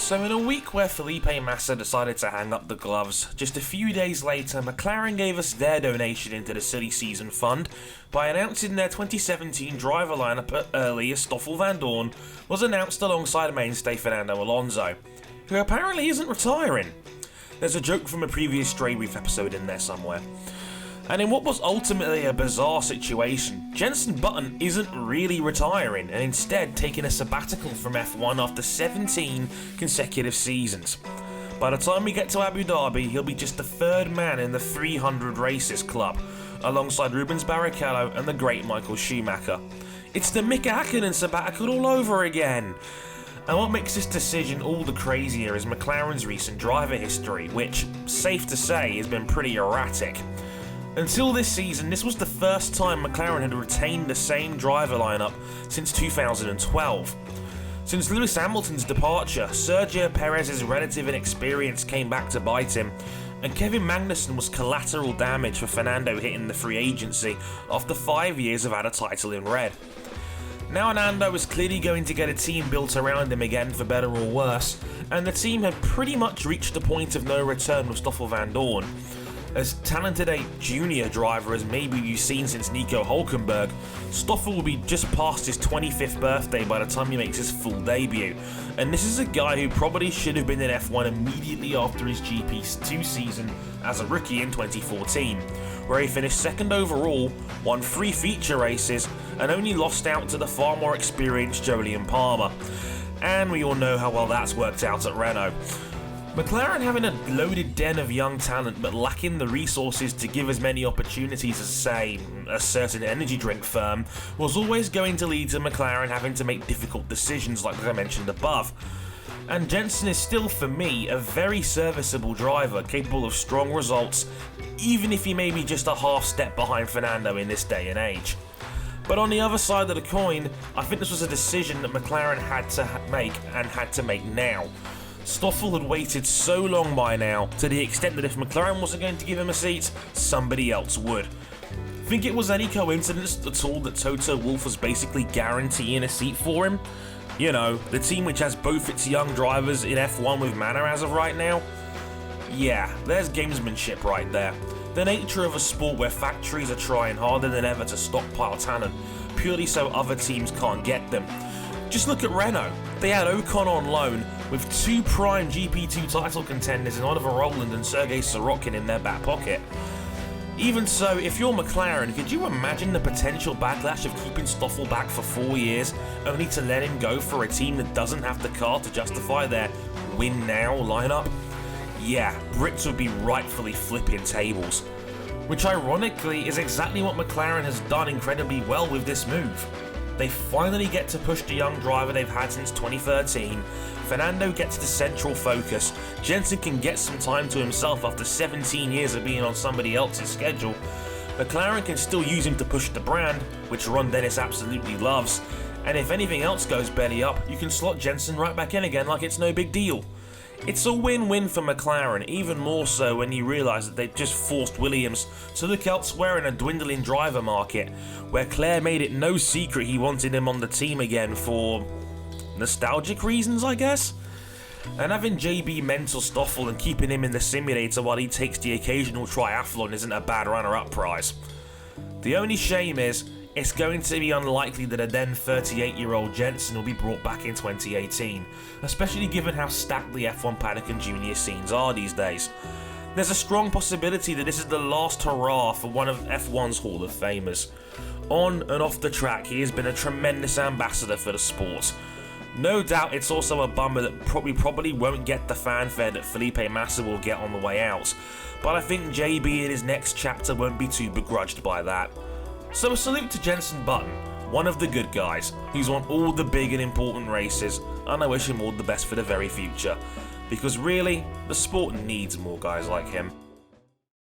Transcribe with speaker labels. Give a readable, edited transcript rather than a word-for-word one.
Speaker 1: So in a week where Felipe Massa decided to hang up the gloves, just a few days later McLaren gave us their donation into the silly season fund by announcing their 2017 driver lineup early as Stoffel Vandoorne was announced alongside mainstay Fernando Alonso, who apparently isn't retiring. There's a joke from a previous Drebrief episode in there somewhere. And in what was ultimately a bizarre situation, Jenson Button isn't really retiring and instead taking a sabbatical from F1 after 17 consecutive seasons. By the time we get to Abu Dhabi, he'll be just the third man in the 300 races club, alongside Rubens Barrichello and the great Michael Schumacher. It's the Mika Hakkinen sabbatical all over again. And what makes this decision all the crazier is McLaren's recent driver history, which, safe to say, has been pretty erratic. Until this season, this was the first time McLaren had retained the same driver lineup since 2012. Since Lewis Hamilton's departure, Sergio Perez's relative inexperience came back to bite him, and Kevin Magnussen was collateral damage for Fernando hitting the free agency after 5 years without a title in red. Now Nando was clearly going to get a team built around him again for better or worse, and the team had pretty much reached the point of no return with Stoffel Vandoorne. As talented a junior driver as maybe you've seen since Nico Hülkenberg, Stoffel will be just past his 25th birthday by the time he makes his full debut, and this is a guy who probably should have been in F1 immediately after his GP2 season as a rookie in 2014, where he finished second overall, won 3 feature races, and only lost out to the far more experienced Jolyon Palmer. And we all know how well that's worked out at Renault. McLaren having a loaded den of young talent but lacking the resources to give as many opportunities as, say, a certain energy drink firm was always going to lead to McLaren having to make difficult decisions like I mentioned above. And Jenson is still, for me, a very serviceable driver capable of strong results, even if he may be just a half step behind Fernando in this day and age. But on the other side of the coin, I think this was a decision that McLaren had to make and had to make now. Stoffel had waited so long by now, to the extent that if McLaren wasn't going to give him a seat, somebody else would. Think it was any coincidence at all that Toto Wolff was basically guaranteeing a seat for him? You know, the team which has both its young drivers in F1 with Manor as of right now? Yeah, there's gamesmanship right there. The nature of a sport where factories are trying harder than ever to stockpile talent, purely so other teams can't get them. Just look at Renault. They had Ocon on loan, with 2 prime GP2 title contenders in Oliver Rowland and Sergei Sorokin in their back pocket. Even so, if you're McLaren, could you imagine the potential backlash of keeping Stoffel back for 4 years, only to let him go for a team that doesn't have the car to justify their win now lineup? Yeah, Brits would be rightfully flipping tables. Which ironically is exactly what McLaren has done incredibly well with this move. They finally get to push the young driver they've had since 2013, Fernando gets the central focus, Jenson can get some time to himself after 17 years of being on somebody else's schedule, McLaren can still use him to push the brand, which Ron Dennis absolutely loves, and if anything else goes belly up, you can slot Jenson right back in again like it's no big deal. It's a win-win for McLaren, even more so when you realise that they've just forced Williams to look elsewhere in a dwindling driver market, where Claire made it no secret he wanted him on the team again for nostalgic reasons, I guess? And having JB mentor Stoffel and keeping him in the simulator while he takes the occasional triathlon isn't a bad runner-up prize. The only shame is, it's going to be unlikely that a then 38-year-old Jenson will be brought back in 2018, especially given how stacked the F1 paddock and junior scenes are these days. There's a strong possibility that this is the last hurrah for one of F1's Hall of Famers. On and off the track, he has been a tremendous ambassador for the sport. No doubt it's also a bummer that we probably won't get the fanfare that Felipe Massa will get on the way out, but I think JB in his next chapter won't be too begrudged by that. So a salute to Jenson Button, one of the good guys, who's won all the big and important races, and I wish him all the best for the very future, because really, the sport needs more guys like him.